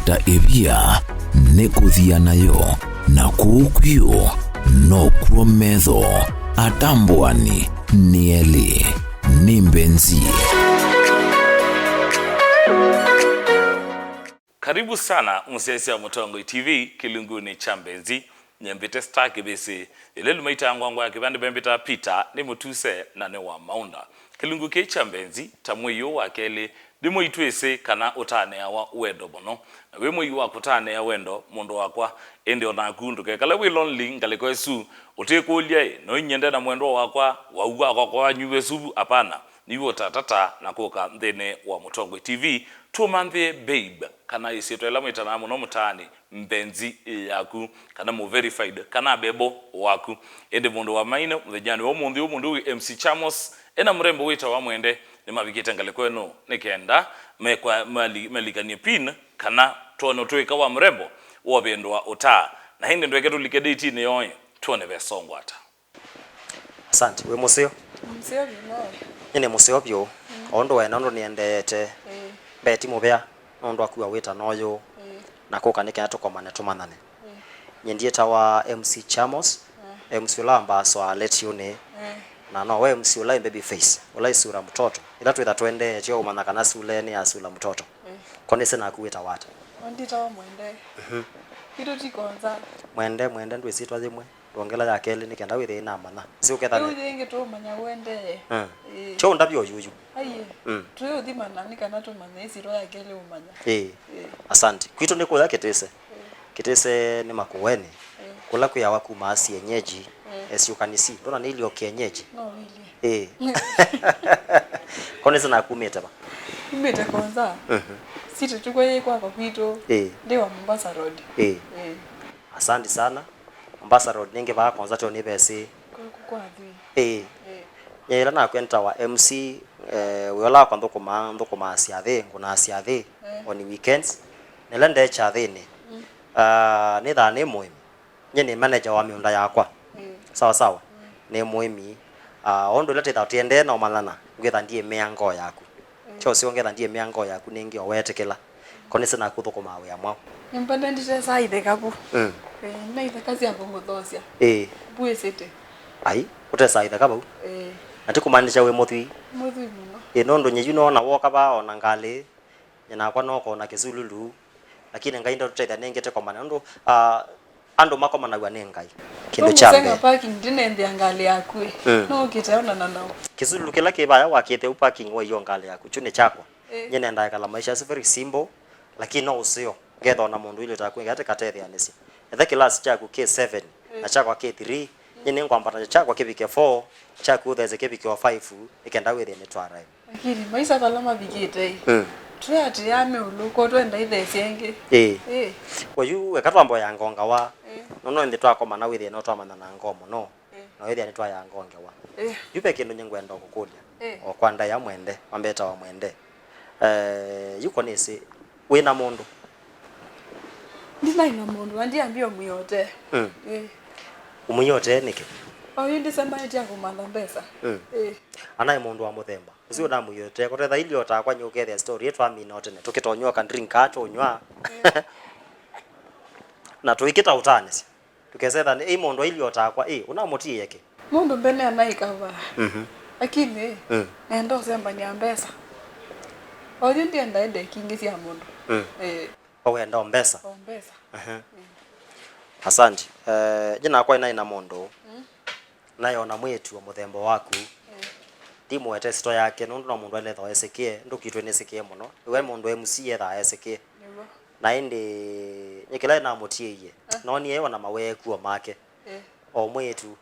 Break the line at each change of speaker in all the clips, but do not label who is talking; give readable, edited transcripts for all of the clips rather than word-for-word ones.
ta ebia nekuthia nayo na kuukio no kuometho atambuani nieli ni Mbenzi.
Karibu sana msiasi wa Mutongo TV kilunguni cha Mbenzi nyembete star kibese ile lumaita ngwangwa ya kibande bembeta Peter ni mutuse na ne wa maunda kilungu ke cha Mbenzi tamweyo wakele dimo itwese kana utane awa wendo bono na we moyi wa kutane ya wendo mondo wakwa ende ona kundu ke kala we lonely ngale ko esu utekolia no nyende na mwendo wakwa wauga kwa nyuwe subu apana niwo tatata na koka ndene wa Mutongo TV tumanthe babe kana isitwela mwitana muno mutani Mbenzi yaku kana mu verified kana bebo waku ende mundu wa maina mthejani wa mundu MC Chamos ena mrembo wita wa Mwende ni mabikita ngale kweno nikenda mekwa malikanie pin kana tono tweka wa mrembo wa bendwa uta na hindi ndweke tulike date ni yoyo tuone besongo ata.
Asante we museo
bino
ine museo byo ondo wena ndo niendete beti mubea ondo akuwa wita noyo na koka nikena tukomane tumanane nyendie tawa MC Chamos MC Lamba so I let you ne na no we MC Ulai baby face Ulai sura mtoto ila twetha twende tio umana kana sule ni asula mtoto kone sena kuwita wata
ndi tawa Mwende kitu tikonza
Mwende ndo isitwa zimwe ongela yake ile nikenda withe ina mana si ukethane
uthi ngitu manya wende
cho ndabyo yuyu
aye tuyo thimana nikana tumanya isiro yake ile umanya
asante kwitu niko yake kitese ni makuweni kula kuya waku maasi yenyeji esi ukanisi ndona ni ilio kienyeji
no really
kone sana kumeta ba
kumeta kwanza sisi tukwe kwa kwitu ndewa Mombasa Road
asante sana Mombasa Road ninge ba kwanza to ni bese
kwa dhi
yela na kwenta wa MC wala kwa ndoko asiathe nguna asiathe on weekends nelende cha thini ni tha ni muimi nyene manager wa miunda yakwa sawa ni muimi ondo lete tha tiende na malana ngetha ndie miango yaku cho sio ngetha ndie miango yaku ningi owetekela konese na kuthoko mawe amwa
mpanda ndite saithe kabu na ithe kazi ya ngothosia buwe sete
ai utesa ithe kabu ati kumanisha we muthwi
muno
nondo nyeju no na woka ba ona ngali nyana kwa noko na kizululu lakini ngai ndo tutetha nengete kwa mana ndo ando makoma na gwane ngai kindo chambe
senga parking dinende ngali yaku no kitaona na nao
kizululu kila kibaya wakete parking wa iyo ngali yaku chune chakwa nyene ndaya kala maisha is very simple lakini no usio getho na mundu ile takwe ngate katethe anesi ethe class chaku K7 na chakwa K3 nyene ngwambata chakwa kibike 4 chaku theze kibike 5 ikenda withe ni twara
lakini maisha kalama bigite tuyati yame uluko twenda ithe senge
kwa yu ekatwambo ya ngonga wa no ndi twakoma na withe no twamana na ngomo no no withe ni twa ya ngonge wa yupe kindu nyengwenda okukulia okwanda ya Mwende wambeta wa Mwende yuko nisi wina mundu
ndina ina mundu andi ambio muyote
umuyote niki
oyu December eti akumanda pesa
anaye mundu wa muthemba ucio na muyote ko tetha ilio ta kwa nyuke the story yetu aminote ne tukitonywa kan drink ato nywa na tuikita utanesi tukesetha ni mundu ilio ta kwa unamutie yake
mundu mbene anaikava lakini nendo semba nya pesa oyu ndienda ende kingi cia mundu
wenda ombesa asante jina kwa ina mundu nayo na mwetu wa muthemba waku timu wete sto yake nundu na mundu aletha esekie ndukitwe nesekie muno we mundu MC etha esekie na indi nyekela na mutieye no ni ewa na maweku make o mwetu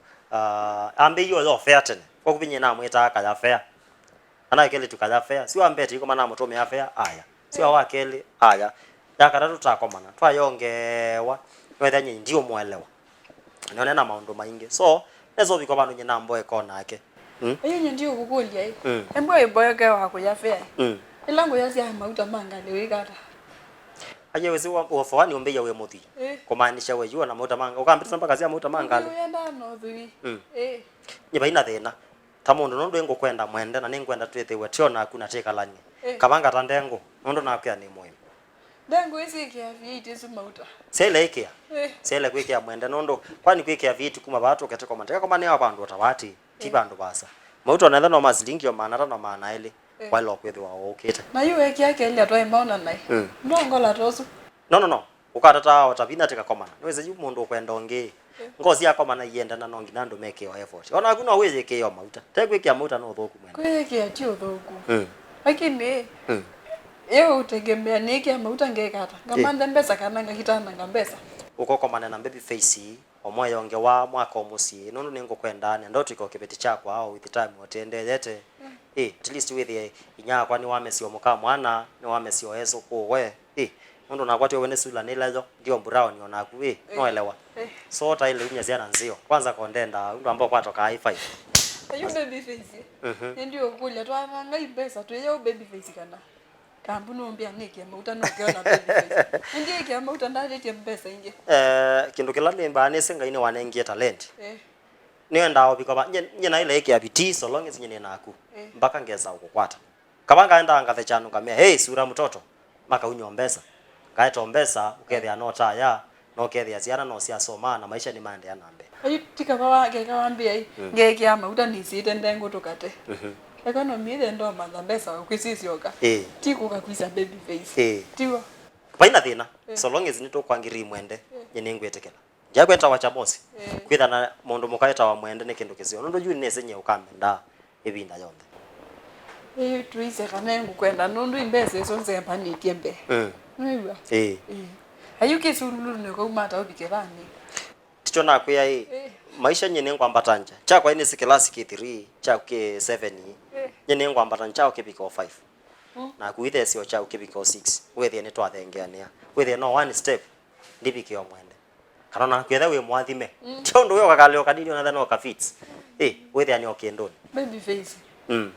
ambe yo fair tene kwa kubinye na mweta akaya fair ana kele tukaya fair si ambeti iko mana mutome afya aya si wa kele aya yakara tutakomana twayongewa wetha nyi ndio mwelewa nione na maundu maingi so nezo biko bandu nyina mboe kona yake
ayo ndio kukulia embo eboyeke wako ya fair ilango yasi ya mauta mangale wikata
aje wezi wa fawani ombeya we muthi kumaanisha we yua na mauta manga ukambita mpaka sia mauta mangale
uyenda no thwi
nyiba ina thina tamundu nondo engo kwenda Mwende na ningwenda twethewe tio na kuna tekalani kabanga tandengo nondo na akya ni moyo
Dango isi kia viiti sumauta.
Sele ikia. Sele kwikia Mwende nondo kwani kwikia viiti kuma batu keteko manteka kwa mani abandu otawati tibandu basa. Mauta netha no mazilingi o manara no maana ile. Wale okwethi wa okete.
Na yu ekia keli atwa maona nai. Ndongo la tosu.
No. Ukatata otavina tika komana. Niweze yu mundu kwenda onge. Ngozi yako mana yenda na nongi nando make your effort. Ona kuna weze ke yo mauta. Tekwikia mauta no thoku Mwende.
Kwikia tio thoku. Lakini Eo utegemea niki ama utangekata. Ngamanda mbesa kana ngakitana ngambesa.
Ukoko manena baby face omwe onge wa mwaka omusi nundu ningo kwenda ne ndo tiko kibeti chako au with time otendete. At least with the inya kwani wamesi omuka mwana ni wamesi oezo kuwe. Nundu nakwati wene sula nilezo ndio mburao ni onaku noelewa. So ta ile unya ziana nzio. Kwanza kondenda ndu ambao kwatoka hi5.
Ayu baby face. Ndio kulia twa ngai mbesa tu yo baby face kana. Kambu nombia niki ama utanokiona baby face. Ndiye ki ama utandaletie mbesa inge.
Kindu kila limba ne senga ine wanengie talent. Nienda obikoba nyina ile yake abiti so long as nyine naku. Mpaka ngeza ukukwata. Kabanga enda angathe chanu kamia hey sura mtoto. Maka unyo mbesa. Kaeto mbesa ukethia nota ya no kethia ciana no cia soma na maisha ni mande anambe.
Ayu tika baba kawambia ngeki ama utanisite ndengo tokate. Economy ile ndo madambesa kwisisioka. Tiko kakwisa baby face. Tiwa.
Baina thina. So long as nito kwangiri Mwende nyene ngwetekela. Jakweta wa Chamos. Kwitha na mundu mukaeta wa Mwende ne kindu kizio. Ndo juni nese nye ukamenda ebinda yonde.
Tuise kana ngukwenda nundu imbese iso nzemba nikiembe. Niwa. Ayu kisululu ne ko mata obike bani.
Ticho na kuya maisha nyene ngwambatanja. Chakwa ine sikilasi ki3, chakwa ki7. Nyene ngwambata nchao kibiko 5. Na kuithe sio chao kibiko 6. Wethe ni twathengeania. Wethe no one step ndibike o Mwende. Kana na kwetha we mwathime. Chondo yo kakale okadili ona thano kafits. Wethe ani okendoni.
Baby face.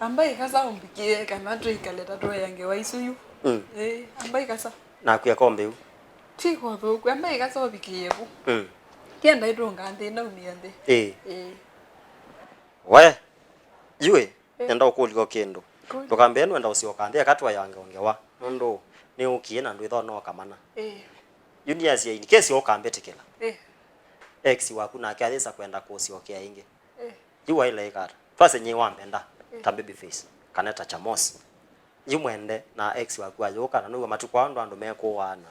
Ambai kasa umbikie kana tu ikaleta to yange waisuyu. Ambai kasa.
Na kuya kombe u.
Tiko thoku ambai kasa obikie ku. Kienda itonga nde na umiande.
We. Yue. Nenda ukuliko kendo. Tukambe eno enda usiokande akatwa yange ongewa. Ndo ni ukiena ndo itho no kamana. Juniors ya kesi okambe tikela. Ex waku na akathisa kwenda kusiokea inge. Yua ile ikara. Twase nyi wambenda ta baby face. Kaneta Chamos. Mwende na ex waku ayoka na nuwe matukwa ndo meko wana.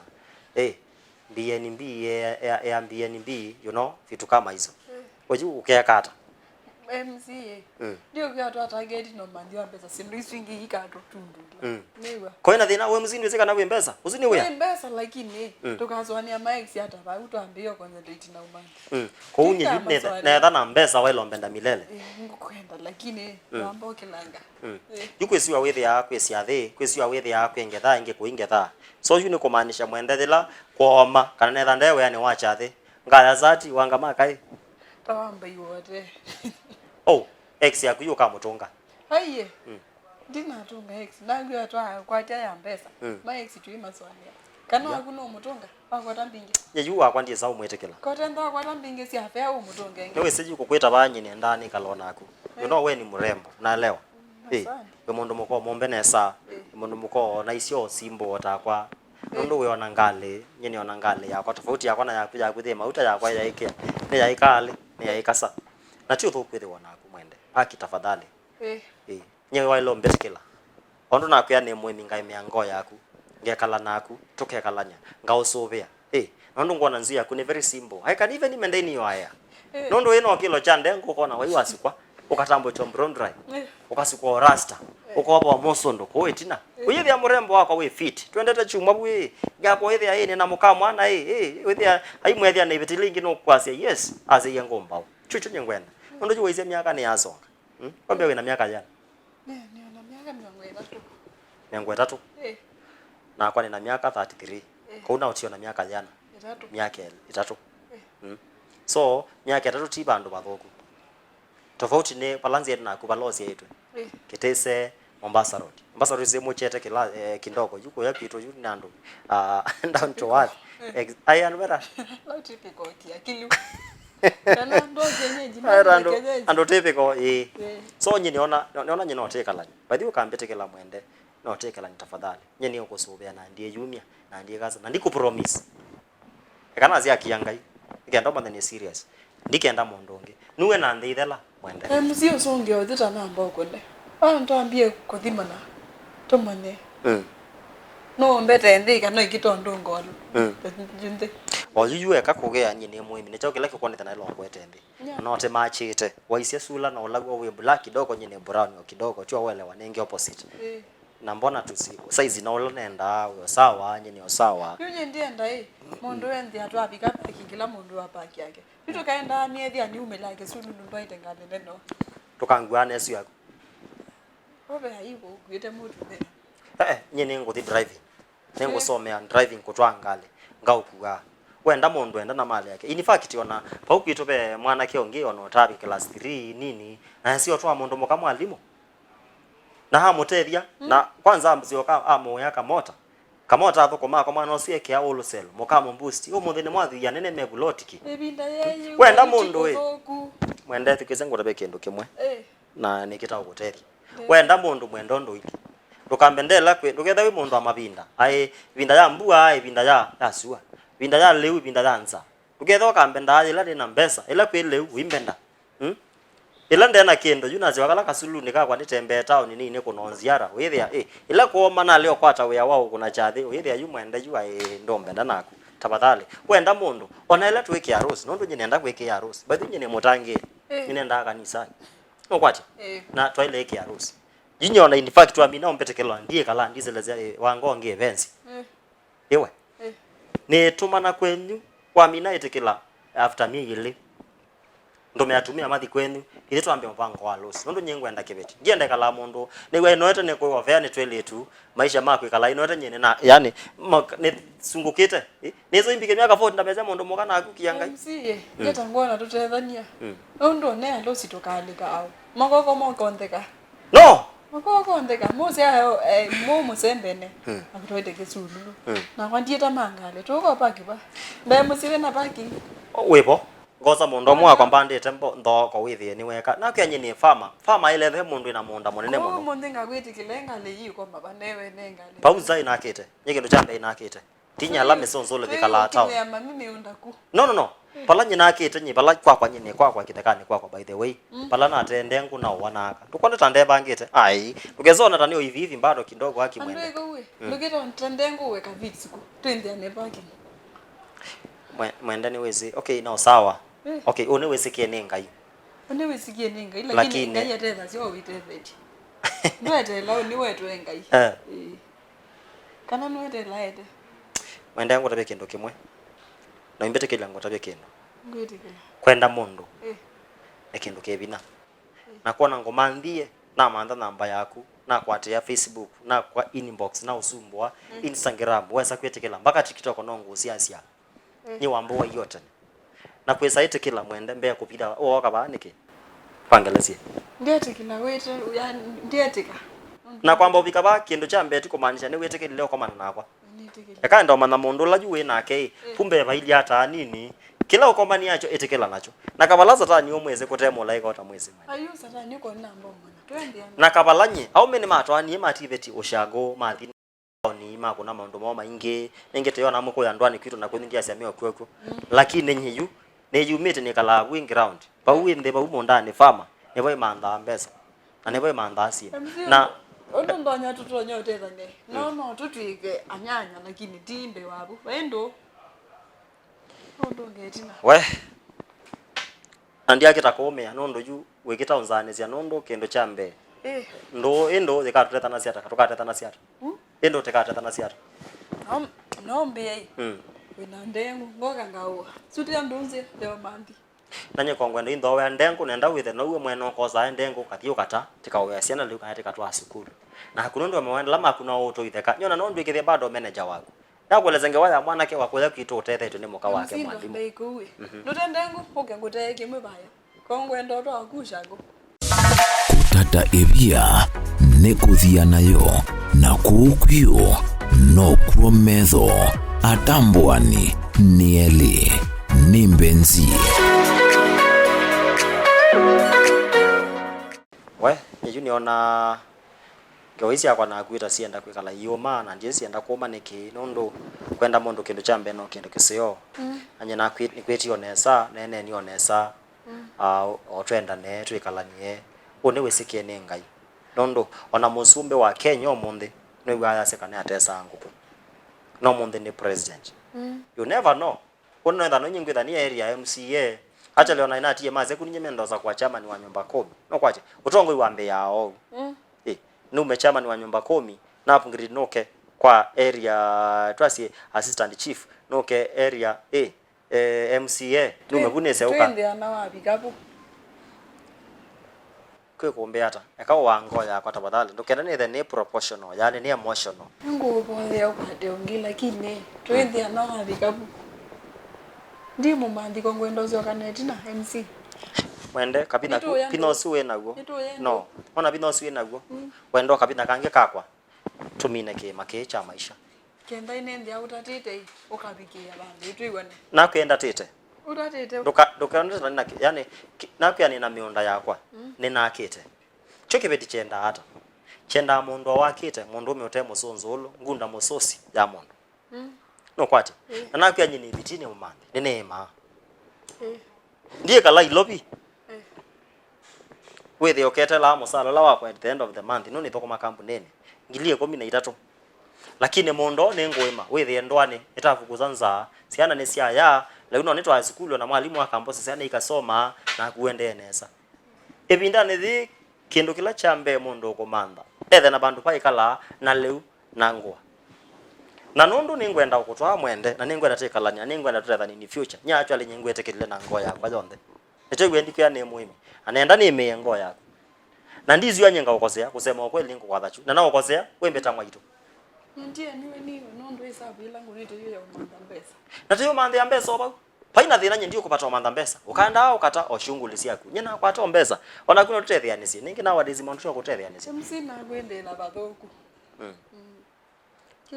BNB ya BNB you know vitu kama hizo. Oju ukekata.
MC. Ndio kwa watu target no mandio pesa sindu swingi ikato tundu. Niwa.
Kwa ina thina we mzini wezeka na we mbesa. Uzini we.
Mbesa lakini tukazwania max hata ba utambio concentrate na umani.
Kwa unye na thana mbesa we lombenda milele.
Ngukwenda lakini wambo kilanga.
Yukwesiwa wethi ya kwesia the, kwesiwa wethi ya kwengetha inge kuingetha. So you ni kumaanisha Mwende thila kuoma kana netha ndewe yani wacha the. Ngaya zati wanga makai.
Tawamba yote.
Ex yaku yuka mutunga.
Haiye. Ndina tunga ex. Nangu atwa kwa ya mbesa. Ma ex tu imaswania. Kana hakuna umutunga. Wakwata mbinge.
Yeyu akwandie za umwetekela.
Kotenda wakwata mbinge si afya umutunga inge.
Wewe siji kukweta banyi ni ndani kalona aku. You know we ni mrembo. Naelewa. We mundu muko mombe nesa. Mundu muko na isio simbo otakwa. Nundu we ona ngale, nyeni ona ngale yakwa tofauti yakwa na yaku ya kuthima uta yakwa ya ikia. Ni ya ikale, ni ya ikasa. Na tio thukwithe wona aku Mwende. Aki tafadhali. Nyewe wailo mbetikela. Ondo na kuya ne mwemi ngai miango yaku. Ngekala naku, tukekalanya. Ngausuvia. Nondo ngona nzia ku ni very simple. I can even maintain your hair. Nondo eno kilo chande ngukona waiwa sikwa. Ukatambo chombron dry. Ukasikwa rasta. Ukoba mosondo ko etina. Uyithi ya murembo wako we fit. Twendete chuma bwe. Gapo yithi ya na muka mwana withi ya aimwethi na ibitilingi no kwasia. Yes, aze yengomba. Chuchu nyengwenda. Nondo juweze miaka ni yazonga. Kwambia we na miaka jana.
Ni na miaka
3. 3. Na kwa nina miaka 33. Kwa una utio na miaka jana.
3.
Miaka 3. So, miaka 3 tiba ando bathoku. Tofauti ne balanzi yetu na kubalozi yetu. Kitese Mombasa Road. Mombasa Road semo chete kila kindoko yuko ya kitu yu nando. Down to what? I am better.
How typical kia kilu. Kana ndo jenyeji na
ando typical So nyini ona nyino oteka lanya. By the way kambete kila Mwende. no tekela nitafadhali nyeni ukusubia na ndiye jumia na ndiye kaza na ndiku promise kana zia kiangai ikenda mba ni serious ndikenda mondonge nuwe na ndithela Mwende
mzio songe odita namba ukonde ntambie kuthimana tomane no mbete ndika no ikitondo ngolo junde
oyuyue kakugea nyine muimi nicho kila kikonete na longo etende no te machite waisia sula na olagwa we black kidogo nyine brown kidogo chwa wele wanenge opposite na mbona tusi size na ola nenda we sawa nyine sawa
yunye ndienda mundu endi atwa bika pikingila mundu apaki yake bito kaenda miezi ani umelake sulu ndo itengane neno
tukangwana esu yako
obe hayibo kwete mutu
nyine nguthi driving nengo somea driving kutwangale ngaukuga wenda mundu enda na mali yake in fact ona paukwito be mwana kiongi ona otabi class 3 nini na sio twa mundu moka mwalimu na hamutethia na kwanza mzioka amoya kamota athoko mako mwana osie kia ulusel moka boost umuthini mwathia nene megulotiki
ebinda yeyi
wenda mundu Mwende tukizengo tabe kindu kimwe na nikita ugutethia wenda mundu mwendondo iki ndukambendela kwe nduketha wi mundu amabinda ai binda ya mbua ai binda ya sua binda ya leu binda ya nza nduketha ukambenda ila dina mbesa ila kwe leu wimbenda ila ndena kendo yuna ziwakala kasulu nikakwa nitembe town nini kunonziara withia ila kuoma na leo kwata wea wao kuna chathi withia yu Mwende yu ndombenda naku tafadhali wenda mundu ona ila tweke harusi nondo nyine enda kweke harusi bathi nyine mutange nyine enda kanisa no kwacha na twaile yake harusi jinyona in fact tu amina ompetekelo ndiye kala ndizelezea wangonge Mbenzi ewe ni tumana kwenyu kwa mina itekela after me ile ndo meatumia mathi kwenyu ile twambe mpango wa losi ndo nyengo enda kibeti ndiende kala mundu ni we noete ne kwa vya ni twele tu maisha mako kala inoete nyene na yani ne sungukite nizo imbike miaka 40 ndabeza mundu mokana akukianga
msiye yeta ngona tutethania ndo ne losi tokalika au makoko mokontheka
no
makoko ndeka mose ayo momo sembene akutoite kesulu na kwandieta mangale toko paki ba mbe musibe na paki
wepo ngoza mundu mwa kwamba ndete ndoko withie ni weka na kyenye ni farmer ile the mundu ina munda munene muno
mundu ngagwiti kilenga yiko baba newe nengale
pauza inakite nyekindu chambe inakite tinya la mesonzole vikala tao
ya mimi undaku
no pala nyina akite nyi pala kwa nyine kwa kitekani kwa by the way pala na atende ngu na wanaka tukonde tande bangite ai tukezona tanio hivi bado kidogo haki Mwende
andego we lugito tande ngu we kavitsiko twende ne baki
Mwende ni wezi okay no sawa okay une wezi kienenga hiyo
une wezi kienenga lakini ngai ateza sio witetheti nwete lao ni wetu engai kana nwete laete
Mwende ngo tabe kindu kimwe na imbete kile ngo tabe kindu
ngwitikila
kwenda mundu ekindu kebina na kuona ngoma ndie na manda namba yaku na kwatia Facebook na kwa inbox na usumbwa Instagram wesa kwetekela mpaka TikTok nongo usiasia ni wambo yote na kwesa itekela Mwende mbe kupida oka banike pangelezie
ndiatikila wetu ya ndiatika
na kwamba ubika ba kindu cha mbeti kumaanisha ni wetekele leo kama nakwa eka ndo mana mundu la juwe nake kumbe baili hata nini kila ukombani yacho etekela nacho na kabalaza ta ni omweze kotemo laika ota mwezi
ayu sata ni ko namba mwana twende
na kabalanye au mene matwa ni mativeti oshago mathi ni ma kuna maundu moma inge nengete yona muko ya ndwani kitu na kuningia siamio kweko lakini nyeyu ne yumite ni kala wing ground ba uinde ba umonda ni farmer ne boy manda mbesa na ne boy manda asi na
ondo ndonya tutonyo tethane no tutwike anyanya lakini timbe wabu wendo ondo ngetina
we andia kitakomea nondo yu wekita unzane cia nondo kendo chambe ndo zikatutetana siata katukatetana siata endo tekatetana siata
nombe wina ndengu ngoka ngaua sutia ndunze leo mandi
nanye kongwenda indo we ndengu nenda withe no we mweno koza ndengu kathio kata tikawe siana liu kana tikatwa sukulu na hakunondo mwenda lama kuna auto itheka nyona nondo ikithia bado manager wako nakuelezenge waya mwanake wakuya kitu utethe ni muka wake mwalimu
ndikuwe ndengu oke nguteke mwebaya kongwenda ndo akushago
kutata ebia nekuthia nayo na kukwio no kuometho atambwani nieli ni Mbenzi
we niona Kawisi akwa na kwita sienda kwikala iyo maana ndiye sienda kuoma niki nondo kwenda mondo kindu cha mbeno kindu kisio anye na kwiti onesa nene ni onesa otwenda ne twikalanie one wesikie ne ngai nondo ona musumbe wa Kenya omunthi no igaya sekane atesa ngupo no munthi ni president you never know ono enda no nyingwitha ni area MCA acha leo na inatie maze kuninye mendoza kwa chama ni wa nyumba 10 no kwache utongo iwambe yao nume chama ni wa nyumba 10 na apungiri noke kwa area twasi assistant chief noke area MCA nume bunese uka
twende ana wapi kapo
kwe kumbe hata ekawa wangoya kwa tafadhali ndokenda ni the proportional yani ni emotional
ngupo leo kwade ongi lakini twende ana wapi kapo ndimo mandiko ngwendo zo kaneti na MC
Mwende kabina pino suwe naguo no ona pino suwe naguo wendo kabina kange kakwa tumine ke make cha maisha
kenda inendi autatite ukabikia bande twigone
na kwenda tete
utatite
ndoka na yani na kwa ni na miunda yakwa nina akite choke beti chenda hata chenda mundu wakite mundu umeote musonzolo ngunda musosi ya mundu no kwati na kwa nyini bitini umande nenema ndiye kala ilobi wewe okete la musala la wako at the end of the month no ni thoko makambu nene ngilie 13 lakini mondo ne ngoima wewe ndwane itafukuza nza siana ne sia ya la uno nitwa school na mwalimu akambosa siana ikasoma na kuende nesa ebinda ne thi kindu kila chambe mondo komanda ethe na bandu paikala na leu na ngwa na nundu ningwenda ukutwa mwende na ningwenda tekalania ningwenda turetha ni future nya actually nyingwete kile na ngoya kwa yonde etegwe ndikya ne muhimu anaenda ni miengo yako na ndizi yanyenga ukosea kusema ukweli niko kwa dhachu na nao ukosea wembe tamwa itu
ndiye niwe nondo hesabu ila ngurite yo ya umanda mbesa
na tiyo mande ambesa oba paina thina nyendio kupata umanda mbesa ukanda ukata oshungulisi yako nyena kwata mbesa ona kuno tutethianisi ningi na wadizi monto kutethianisi
msina kwendela bathoku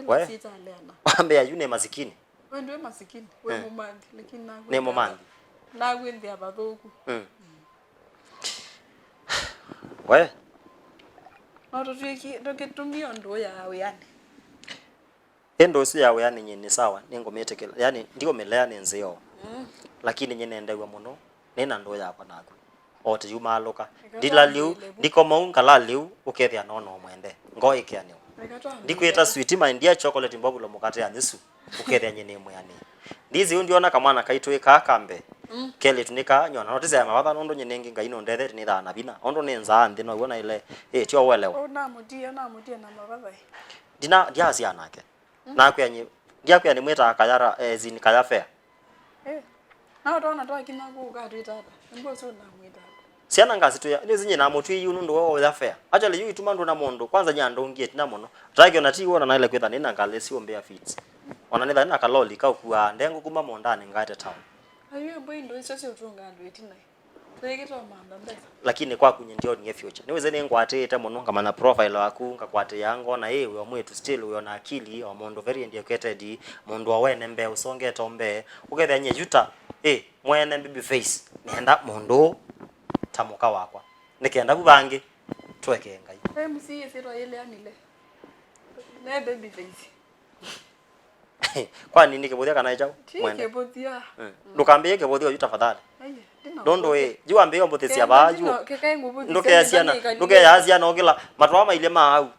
we
sita leana
ambe ya yune masikini
wendwe masikini we mumandi lakini na
ne momandi
na kwende abathoku
we
noto twiki ndoketumio ndo yawe yani
endo si yawe yani nyini sawa ningometekela yani ndiko melea nenzeo lakini nyene ndewa muno nina ndo yakwa nako ote yumaloka ndila liu ndiko maunga la liu ukethia nono mwende ngoi kiani ndikweta sweet mind ya chocolate mbobulo mukate ya nisu ukethia nyene mwani ndizi undiona kamwana kaitwe kakambe kele tunika nyona notize ya mawatha nondo nyenengi ngaino ndethe ni thana bina ondo nenza ndi no wona ile tio welewa
ona mudia na mawatha
dina diasi anake na kwenye ndia kwenye mweta akayara zini kaya fair
na utaona toa kinaku ka twitata ngo so na mwita
siana ngazi tu ya zinye na motu yi unundo wo ya fair acha le yu itumando na mondo kwanza nyando ngie tina mono tagyo na ti wona na ile kwetha nina ngalesi ombea fits ona nitha na kaloli ka kuwa ndengo kuma mondane ngate town
ayo boy ndo iso sio tunga ndo itina twegito manda mbesa
lakini kwa kunye ndio ni future niweze ni ngwatete mono kama na profile waku ngakwate yango na wewe mwetu still uyo na akili o mondo very educated mondo awene mbe usonge tombe uketha nye yuta mwene baby face nenda mondo tamuka wakwa nikenda bubange tweke ngai
MC sero ile anile ne baby face
kwa nini kebodia kana chao
mwende kebodia
ndukambe kebodia yuta fadhali dondo jua mbe yombo tesia baju ndoke ya asiana ogila matwama ile maau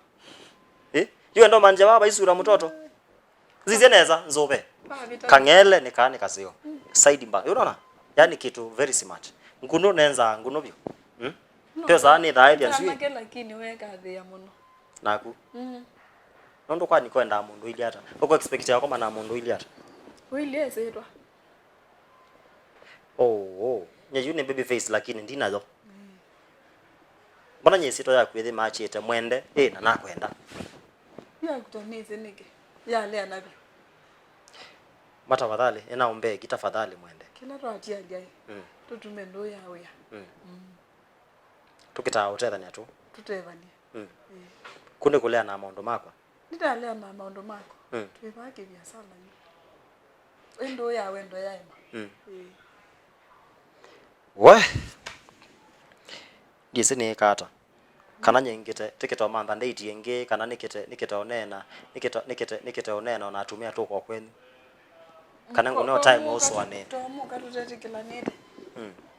jua ndo manje baba isura mtoto zizeneza nzobe kangele nikane kasio side mba unaona yani kitu very smart nguno nenza nguno bio pesa ni dhaidi sio
lakini weka thia muno
naku nondo kwa nikwenda mundu ili hata uko expect yako mana mundu ili hata
wili esetwa
nyeyune baby face lakini ndinazo mbona nyesito ya kwethe machete mwende na nakwenda
ya kutanize nike ya lea nabi
mata fadhali ombe kita fadhali mwende
kila rati ya gai tutume ndo yawe ya
tukita uthetha ni atu
tutevani
kunde kulea na maondo makwa
ndalea na maondo mako twebake biasala ni ndo yawe ndo yaema
we gise ni kata kana nyingite tikito mantha ndate ingi kana nikite onena na atumia tu kwa kwenu kana ngono time also ane
to mu ka tutetikila nete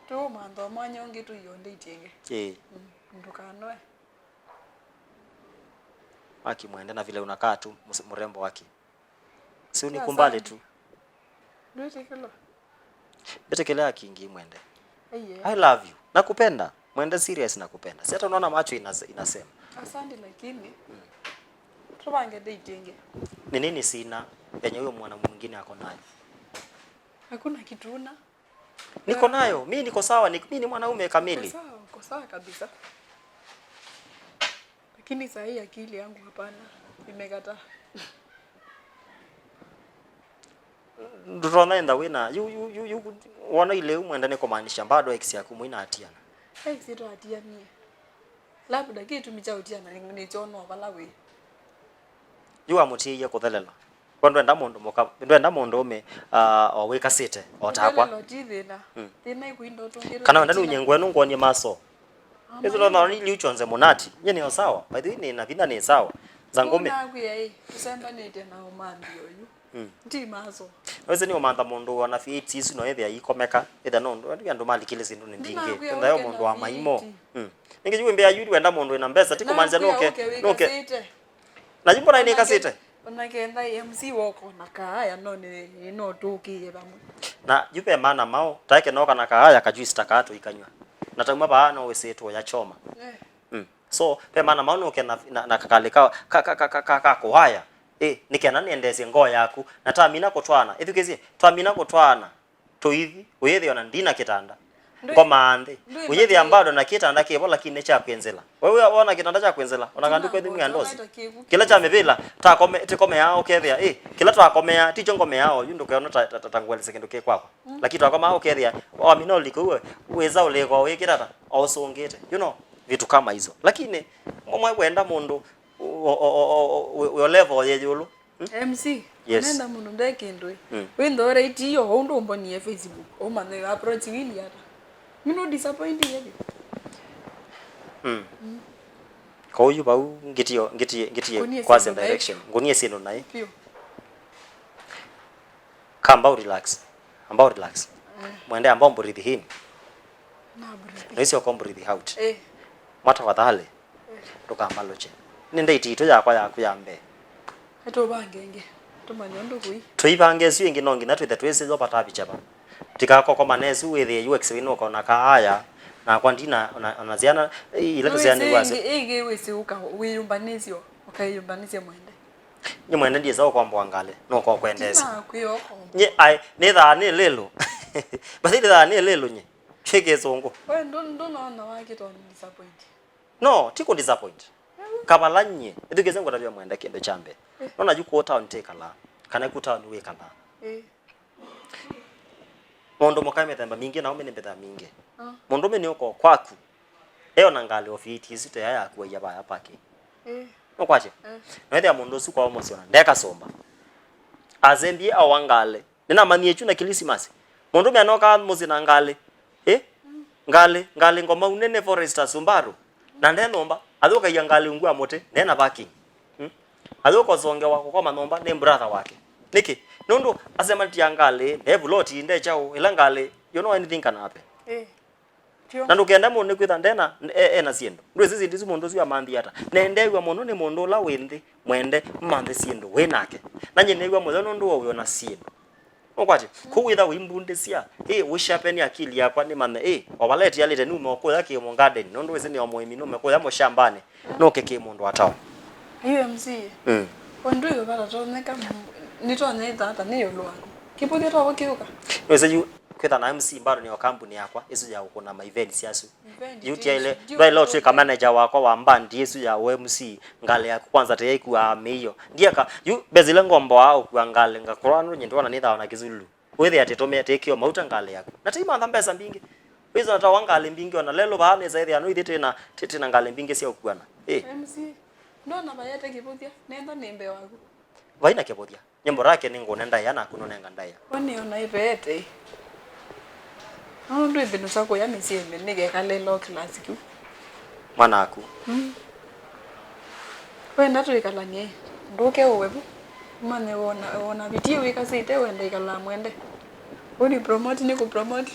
to mantha manyongi tu yo ndate ingi ndukanwe
Waki Mwende na vile unakaa tu mrembo wake. Si unikumbale tu. Bete kile kingi Mwende. I love you. Nakupenda. Mwende serious nakupenda. Si hata unaona macho inasema.
Asante lakini tubange dating.
Ni nini sina yenye huyo mwana mwingine ako nayo?
Hakuna kitu una.
Niko nayo. Mimi niko sawa, mimi ni mwanaume kamili.
Uko sawa kabisa. Lakini saa hii akili yangu hapana. Imekataa.
Ndurona enda wina you wana ile Mwende ni kumaanisha bado ex yako muina atiana.
Ex ito atiania. Labda kitu michautiana ni chono balawe.
You amutiye kuthelela. Kwa ndwenda mundu ume owika site otakwa.
Thina ikuindo tungiro.
Kana ndani unyengwe nungonie maso. Ezo na really uchonze monati. Nye ni sawa. By the way ni na vina ni sawa. Zangome.
Na kuya tusamba nete na umandi oyu. Ndi maso.
Wese ni omantha mundu wana fit isu no ethia ikomeka etha no ndu mali kile sindu ni ndinge. Ndayo mundu wa maimo. Ninge juwe mbea yuri wenda mundu ina mbesa tiko manza noke. Na jimbo na ni kasite.
Onakenda MC woko nakaya no ni no tuki bamwe.
Na jupe mana mao taike no kana kaya kajui stakato ikanywa. Natamwa ba no weseto ya choma. So pe mana mao no ke na kakalika ka kuhaya. Nikena niendeze ngo yaku na tamina kotwana ithukezi tamina kotwana to hivi uyethi ona ndina kitanda ngoma ande uyethi ambado na kitanda kibo lakini cha kwenzela wewe ona kitanda cha kwenzela ona kandu kwa thimu ya ndozi kila cha mevila ta kome yao kethia kila twa komea ticho ngome yao yundo kaona tatangwele sekindo ke kwako lakini twa koma kethia amino liko uweza uleko wekirata osongete vitu kama hizo lakini mwa kwenda mundu yo level ye yulu
MC
yes.
Nenda muno ndekendwe wendo right yo hondo mboni ya Facebook o mane approach wili hata mino disappointed yebi
ko yu bau ngitiye kwa same direction ngonie sino nae kamba relax Mwende ambao breathe in
na breathe
no sio breathe out mata wadhale tukambaloche ninde itito yakwa yakuyambe
eto bangenge tumanyondo kui
tuibange sio ingi nongi na twethe twese zo pata bichaba tikako koma nesu wethe UX wino kona kaaya na kwa ndina anaziana ile tuziana wase
ege wese uka wiyumbanizio ukayumbanizia Mwende
ni Mwende ndiye zao kwa mbwangale no kwa kwendeza
na kuyoko
nye ai netha ni lelo basi netha ni lelo nye cheke zongo
wewe ndo naona wake to disappoint
no tiko disappoint kabalanye edugeze ngo tabya Mwende kendo chambe nona juko town take la kana ku town we kala mondo mokame tamba mingi na umene mbeta mingi mondo mene uko kwaku eo nangale ofiti sito ya kuwa yaba ya pake no kwache no ethia mondo su kwa omosiona ndeka somba azembi awangale nina mani echu na Christmas mondo me anoka muzina ngale ngale ngoma unene forester Sumbaru na ndenomba athoka yangali ngwa mote nena baki athoko zonge wako kwa manomba ne brother wake niki nondo asema tiangale evuloti nde chao ilangale you know anything can happen na ndukenda mundu kwitha ndena na siendo ndo sisi ndizo mundu cio amandi ata nendewa mundu ni mundu la windi Mwende mande siendo we nake na nyenewa mundu ndo wo na siendo okwati kuwitha wimbunde cia wishape ni akili yakwa ni mane obaleti yalete ni umoko yake mu garden nondo wese ni omoimi no meko ya mo shambani no keke mundu atao
UMC Wandu yo bala to neka ni to ne tata ni yolo wako kipote to wakiuka
wese yu kwitha na MC bado ni wa kampuni yakwa isu ya kuna ma events yasu yuti ile by law trika manager wakwa wa mbandi yesu ya MC ngale ya kwanza te yiku ameyo ndiaka yu bezile ngombo wao kwa ngale ngakorano nyendo na nitha na kizulu wethi atitome atekio mauta ngale yako na tima ndambesa mbingi wizo nata wangale mbingi ona lelo baane zaidi anu ithite na tete na ngale mbingi cia ukuana
MC ndo na bayate kipotia nenda nembe wako
vaina kipotia nyembo rake ni ngonenda yana kunonenga ndaya
wani ona ipete ndo ibinu sako ya misie nige kale lo classic
Mwanaku.
Wenda tuikalanie. Nduke uwebu. Mane wona bitie wikasite wenda ikala Mwende. Uni promote ni ku promote.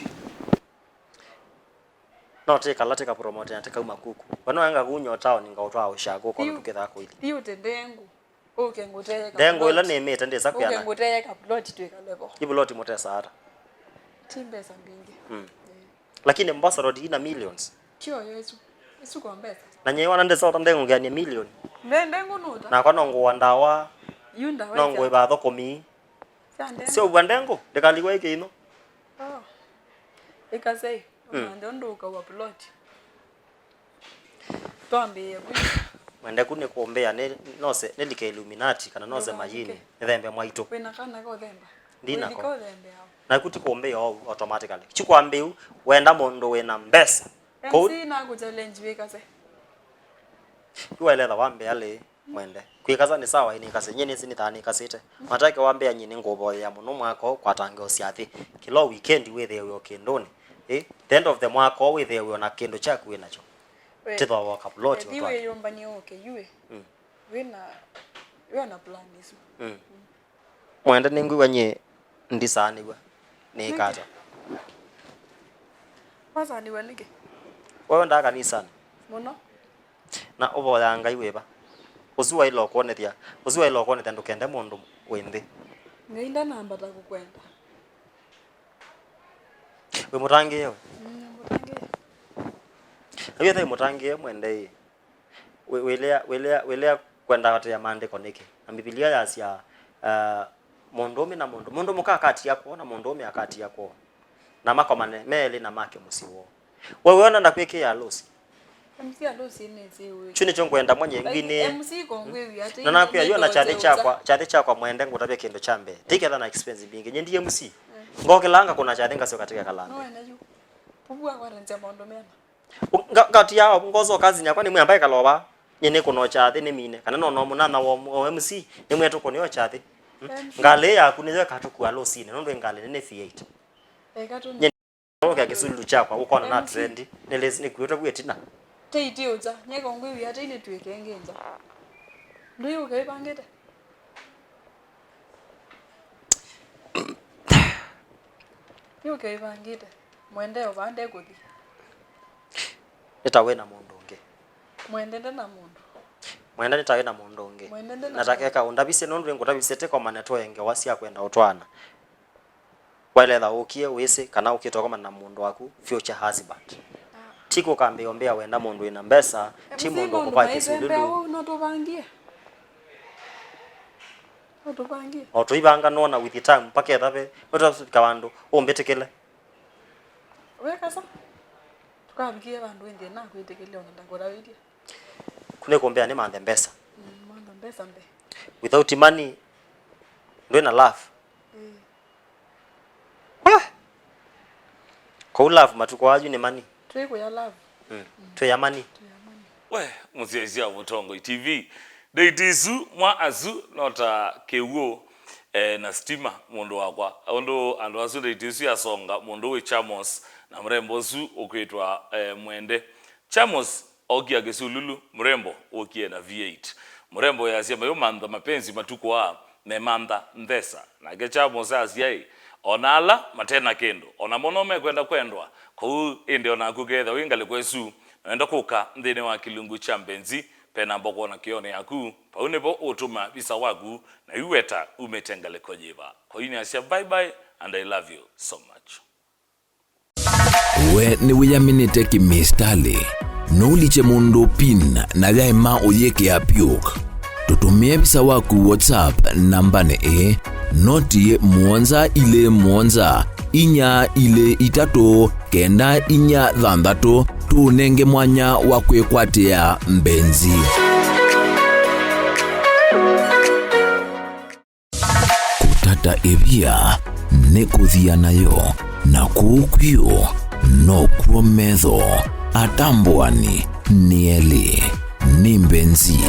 No tikala tika promote na tika umakuku. Wano anga kunyo town ngautwa ushago kwa nduketha ko ile.
Iyo tendengu. Oke nguteye ka.
Dengo ila nemete ndesa
Oke
kuyana.
nguteye ka plot tuikalebo.
Ibuloti motesa hata.
Timbe sambingi.
Lakini Mombasa road ina millions.
Kyo Yesu. Yesu kwa mbesa.
Na nyewe ndesa utandengo ngani million.
Ndengo nuta.
Na kwa nongo wandawa.
Yunda wa.
Nongo eba thoko mi.
Sande.
Sio bwandengo ndekaliwa iki ino.
Oh. Ikasei. Mwende nduka wa plot. Twambe yebu.
Mwende kune kuombea nose nelike Illuminati kana nose majini. Nthembe mwaito.
Wena kana ko themba.
Ndina ko.
Ko thembe hao.
Na kuti kuombea automatically. Chikwambe wenda mondo wena mbesa.
Ko na ku challenge wikase.
Yuwaeletha wambe ale Mwende. Kwikaza ni sawa ini kase nyeni sini thani kasite. Matake wambe anyini ngobo ya muno mwako kwatange osiathi. Kilo weekend wethe yo kindoni. The end of the mwako wethe yo na kendo chaku winacho. Titho wa kaplot yo.
Diwe yomba ni okay yue. Wena plan isu.
Mwende ningu wanye ndisani gwa. Ni kata.
Wasa ni wanike.
Wewe ndaka ni sana.
Muno.
Na obo ya ngai weba. Uzuwa ilo kuonethia. Uzuwa ilo kuonethia ndukende mundu wende.
Ngeinda namba ta kukwenda.
We mutangie we.
Mutangie.
Ayo thai mutangie Mwende. Welea kwenda kati ya maandiko niki. Na Biblia yasia mondomi na mondo. Mondo mukakati yako na mondomi akati yako. Na makomane mele na make musiwo. Wewe ona ndakweke ya losi.
MC alosi nezewe.
Chuni chongwenda mwenye ngine.
MC kongwe ati.
Na nakuya yona chate chakwa Mwende ngutabe kendo chambe. Tiketha na expensive bingi. Nyendi MC. Ngokelanga kuna chathenga sio katika kalanga.
No ena yu. Pubua kwa renza mondo mena.
Ngati yao ngozo kazi nyakwa ni mwambaye kaloba. Nyene kuno chathe ni mine. Kana no munana wo MC ni mwetu kunyo chathe. Ngale ya kuniwe katuku alosi ne ndo ngale ne F8.
Ekato.
Ngoke akisulu chakwa ukona na trend. Nelezi ni kuyoto kwetina.
Teiti uza nyeka ngwe ati ine tweke ngenza. Ndio ukaipangete. Yuke ivangite. Mwende obande kuthi.
Nitawe na mundu nge.
Mwende na mundu.
Mwende nitawe na mundu nge. Natakeka undabise nondu ngutabise teko maneto enge wasia kwenda utwana. Waeletha ukie wese kana ukitoka na mundu waku future husband. Tiko kambe ombea wenda mundu ina mbesa, ti mundu kupa kisululu.
No tubangie. Otubangie.
Otuibanga nona with the time pake thabe otafika bandu ombetekele.
Weka sa. Tukabikie bandu ende na kwitekele ona ndangora widia.
Kune kuombea ni mande mbesa.
Manda mbesa mbe.
Without money ndo ina love. Kwa love matuko waju ni money.
Twiko ya love.
Twe money.
We muziezia Mutongo TV. Deitizu mwa azu nota kewo na stima mundu wakwa. Ondo ando azu deitizu ya songa mundu we Chamos na mrembo zu okwetwa Mwende. Chamos ogia gesululu mrembo okie na V8. Mrembo ya sema yo manda mapenzi matuko wa memanda ndesa. Na ge Chamos asiai onala matena kendo. Ona monome kwendwa. Kwa ende ona kugetha wingale kwesu. Naenda kuka ndene wa kilungu cha Mbenzi. Pena mboko na kione yaku. Paunebo utuma visa wagu. Na yuweta umetengale kojeba. Kwa hini asia bye bye. And I love you so much.
We ni wiyaminite kimistali. Nuliche mundu pin na gaima oyeke ya piok. Tutumie visa waku WhatsApp nambane noti mwonza inya ile itato kenda inya thandato tunenge mwanya wakwekwatia Mbenzi. Kutata ebia nekuthia nayo na kukwio no kuometho atambwani ni Mbenzi.